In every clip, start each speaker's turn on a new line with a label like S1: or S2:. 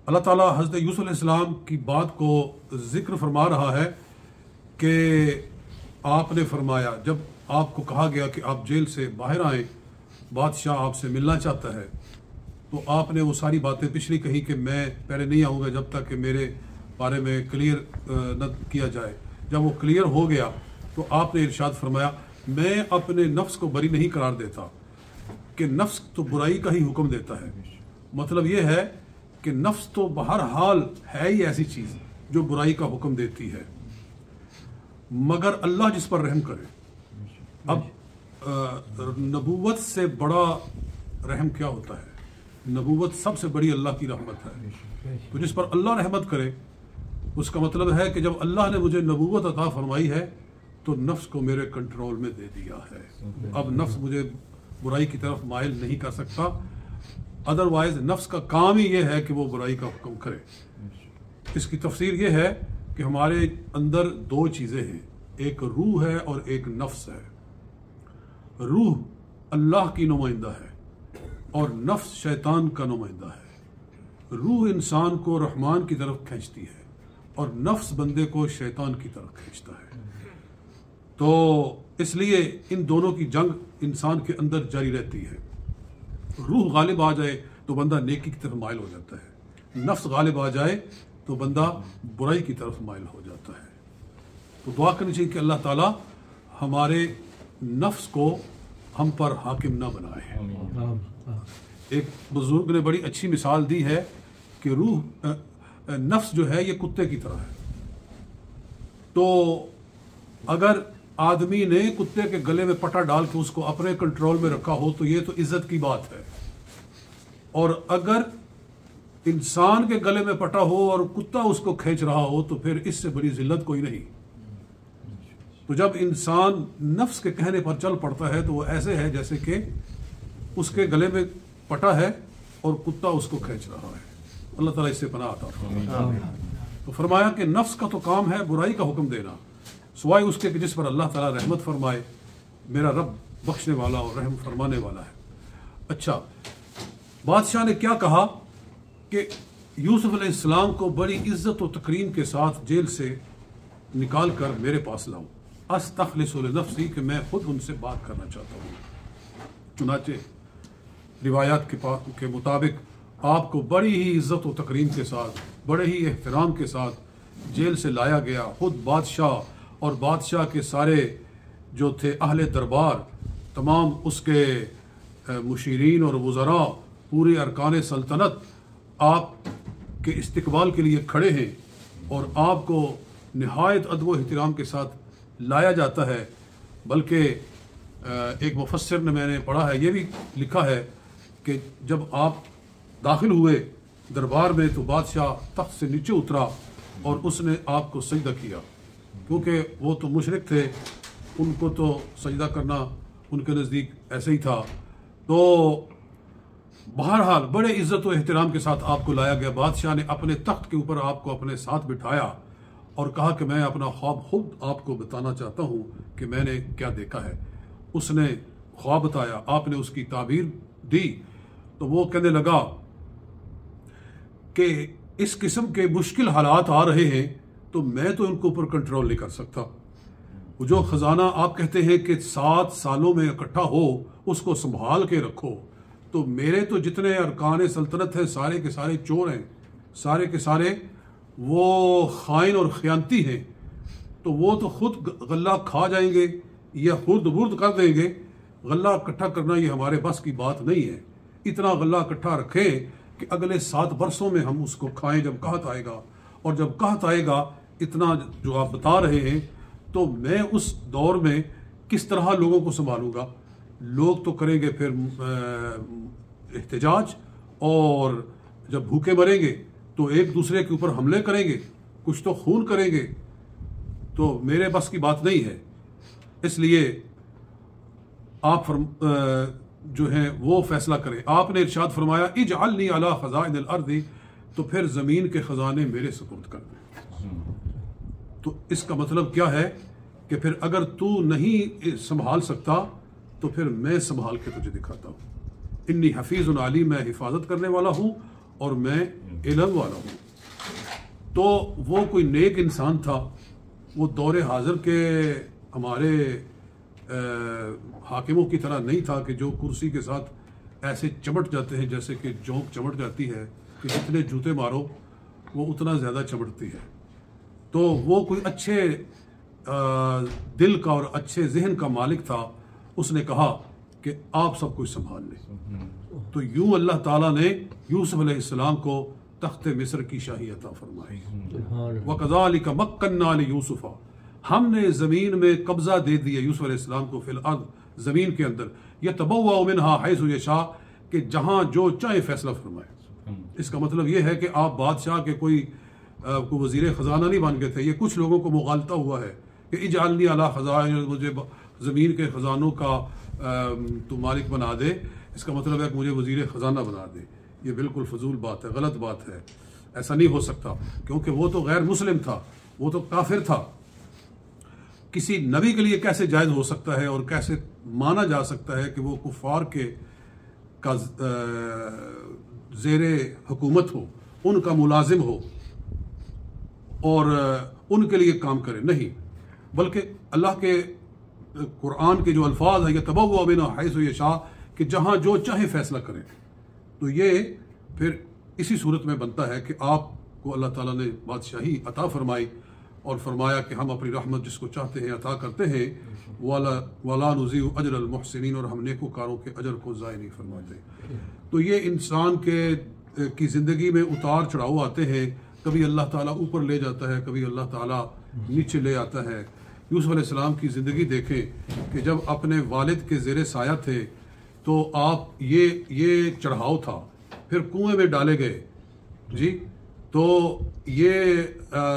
S1: अल्लाह ताला हज़रत यूसुफ अलैहिस्सलाम की बात को जिक्र फरमा रहा है कि आपने फरमाया, जब आपको कहा गया कि आप जेल से बाहर आए, बादशाह आपसे मिलना चाहता है, तो आपने वो सारी बातें पिछली कही कि मैं पहले नहीं आऊँगा जब तक कि मेरे बारे में क्लियर न किया जाए। जब वो क्लियर हो गया तो आपने इरशाद फरमाया, मैं अपने नफ्स को बरी नहीं करार देता, कि नफ्स तो बुराई का ही हुक्म देता है। मतलब ये है कि नफ्स तो बहरहाल है ही ऐसी चीज़ जो बुराई का हुक्म देती है, मगर अल्लाह जिस पर रहम करे। अब नबूवत से बड़ा रहम क्या होता है? नबूवत सबसे बड़ी अल्लाह की रहमत है। तो जिस पर अल्लाह रहमत करे, उसका मतलब है कि जब अल्लाह ने मुझे नबूवत अता फरमाई है तो नफ्स को मेरे कंट्रोल में दे दिया है। अब नफ्स मुझे बुराई की तरफ माइल नहीं कर सकता। अदरवाइज नफ्स का काम ही ये है कि वो बुराई का हुक्म करे। इसकी तफसीर ये है कि हमारे अंदर दो चीज़ें हैं, एक रूह है और एक नफ्स है। रूह अल्लाह की नुमाइंदा है और नफ्स शैतान का नुमाइंदा है। रूह इंसान को रहमान की तरफ खींचती है और नफ्स बंदे को शैतान की तरफ खींचता है। तो इसलिए इन दोनों की जंग इंसान के अंदर जारी रहती है। रूह गालिब आ जाए तो बंदा नेकी की तरफ माइल हो जाता है, नफ्स गालिब आ जाए तो बंदा बुराई की तरफ माइल हो जाता है। तो दुआ करनी चाहिए कि अल्लाह ताला हमारे नफ्स को हम पर हाकिम ना बनाए। एक बुजुर्ग ने बड़ी अच्छी मिसाल दी है कि रूह नफ्स जो है ये कुत्ते की तरह है। तो अगर आदमी ने कुत्ते के गले में पटा डाल के उसको अपने कंट्रोल में रखा हो तो ये तो इज्जत की बात है, और अगर इंसान के गले में पटा हो और कुत्ता उसको खींच रहा हो तो फिर इससे बड़ी जिल्लत कोई नहीं। तो जब इंसान नफ्स के कहने पर चल पड़ता है तो वो ऐसे है जैसे कि उसके गले में पटा है और कुत्ता उसको खींच रहा है। अल्लाह ताला इससे पनाह अता फरमाए। तो फरमाया कि नफ्स का तो काम है बुराई का हुक्म देना, सिवाय उसके कि जिस पर अल्लाह ताला रहमत फरमाए। मेरा रब बख्शने वाला और रहम फरमाने वाला है। अच्छा, बादशाह ने क्या कहा कि यूसुफ अलैहिस्सलाम को बड़ी इज्जत और तकरीम के साथ जेल से निकाल कर मेरे पास लाओ। अस्तखलिसु लिनफ्सी, कि मैं खुद उनसे बात करना चाहता हूँ। चुनाचे रिवायात के मुताबिक आपको बड़ी ही इज्जत और तकरीम के साथ, बड़े ही एहतराम के साथ जेल से लाया गया। खुद बादशाह और बादशाह के सारे जो थे अहले दरबार, तमाम उसके मुशीरीन और वज़रा, पूरे अरकान सल्तनत आप के इस्तकबाल के लिए खड़े हैं और आपको निहायत अदब व एहतराम के साथ लाया जाता है। बल्कि एक मुफस्सिर ने, मैंने पढ़ा है, ये भी लिखा है कि जब आप दाखिल हुए दरबार में तो बादशाह तख्त से नीचे उतरा और उसने आपको सजदा किया, क्योंकि वो तो मुशरिक थे, उनको तो सजदा करना उनके नज़दीक ऐसे ही था। तो बहरहाल बड़े इज्जत व एहतराम के साथ आपको लाया गया। बादशाह ने अपने तख्त के ऊपर आपको अपने साथ बिठाया और कहा कि मैं अपना ख्वाब खुद आपको बताना चाहता हूँ कि मैंने क्या देखा है। उसने ख्वाब बताया, आपने उसकी ताबीर दी। तो वो कहने लगा कि इस किस्म के मुश्किल हालात आ रहे हैं तो मैं तो इनके ऊपर कंट्रोल नहीं कर सकता। वो जो ख़जाना आप कहते हैं कि 7 सालों में इकट्ठा हो, उसको संभाल के रखो, तो मेरे तो जितने अरकान सल्तनत हैं सारे के सारे चोर हैं, सारे के सारे वो खाइन और ख़यानती हैं। तो वो तो खुद गल्ला खा जाएंगे या खुद बुर्द कर देंगे। गल्ला इकट्ठा करना ये हमारे बस की बात नहीं है। इतना गल्ला इकट्ठा रखें कि अगले 7 बरसों में हम उसको खाएं जब कहत आएगा। और जब कहत आएगा इतना जो आप बता रहे हैं, तो मैं उस दौर में किस तरह लोगों को संभालूंगा। लोग तो करेंगे फिर एहतजाज, और जब भूखे मरेंगे तो एक दूसरे के ऊपर हमले करेंगे, कुछ तो खून करेंगे। तो मेरे बस की बात नहीं है। इसलिए आप जो है वो फैसला करें। आपने इरशाद फरमाया, इजअलनी अला खज़ाइनिल अर्दी, तो फिर ज़मीन के ख़जाने मेरे सुपुर्द कर दे। तो इसका मतलब क्या है कि फिर अगर तू नहीं संभाल सकता तो फिर मैं संभाल के तुझे दिखाता हूँ। इन्नी हफीज़ुन अलीम, मैं हिफाजत करने वाला हूँ और मैं इल्म वाला हूँ। तो वो कोई नेक इंसान था, वो दौरे हाजिर के हमारे हाकिमों की तरह नहीं था कि जो कुर्सी के साथ ऐसे चमट जाते हैं जैसे कि जोंक चमट जाती है कि जितने जूते मारो वो उतना ज़्यादा चमटती है। तो वो कोई अच्छे दिल का और अच्छे जहन का मालिक था। उसने कहा कि आप सब कुछ संभाल लें। तो यूं अल्लाह ताला ने यूसुफ अलैहिस्सलाम को तख्त मिस्र की शाही अता फरमाई। वकज़ालिक मक्कन्ना लियूसुफ़, हमने ज़मीन में कब्ज़ा दे दिया यूसुफ अलैहिस्सलाम को फिल अर्द, ज़मीन के अंदर, यतबव्वअ मिन्हा हैसु यशा, कि जहाँ जो चाहे फैसला फरमाए। इसका मतलब ये है कि आप बादशाह के कोई वज़ीर ख़जाना नहीं बन गए थे। ये कुछ लोगों को मुगालता हुआ है कि इजालनी अला ख़ज़ाइन, मुझे ज़मीन के ख़जानों का तो मालिक बना दे, इसका मतलब है कि मुझे वज़ीर ख़जाना बना दे। ये बिल्कुल फजूल बात है, गलत बात है। ऐसा नहीं हो सकता, क्योंकि वो तो गैर मुस्लिम था, वो तो काफिर था। किसी नबी के लिए कैसे जायज़ हो सकता है और कैसे माना जा सकता है कि वो कुफार के का ज़ेरे हुकूमत हो, उनका मुलाजिम हो और उनके लिए काम करे? नहीं, बल्कि अल्लाह के कुरान के जो अल्फाज है, यतबव्वअ मिन्हा हैसु यशा, कि जहाँ जो चाहे फैसला करें। तो ये फिर इसी सूरत में बनता है कि आपको अल्लाह ताला ने बादशाही अता फरमाई और फरमाया कि हम अपनी रहमत जिसको चाहते हैं अता करते हैं, वाला नुज़ीउ अजर अल मुहसिनीन, और हम नेकोकारों के अजर को ज़ाय नहीं फरमाते। तो ये इंसान की ज़िंदगी में उतार चढ़ाव आते हैं, कभी अल्लाह ताला ऊपर ले जाता है, कभी अल्लाह ताला नीचे ले आता है। यूसुफ अलैहिस्सलाम की ज़िंदगी देखें कि जब अपने वालिद के ज़ेरे साया थे तो आप ये चढ़ाव था, फिर कुएं में डाले गए जी, तो ये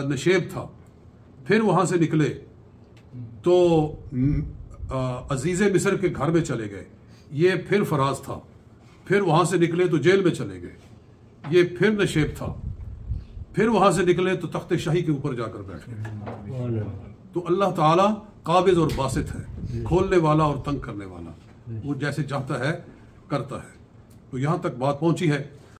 S1: नशेब था, फिर वहाँ से निकले तो अजीज़ मिस्र के घर में चले गए, ये फिर फराज था, फिर वहाँ से निकले तो जेल में चले गए, ये फिर नशेब था, फिर वहाँ से निकले तो तख्त शाही के ऊपर जाकर बैठ गए। तो अल्लाह ताला काबिज़ और बासित है, खोलने वाला और तंग करने वाला, वो जैसे चाहता है करता है। तो यहाँ तक बात पहुँची है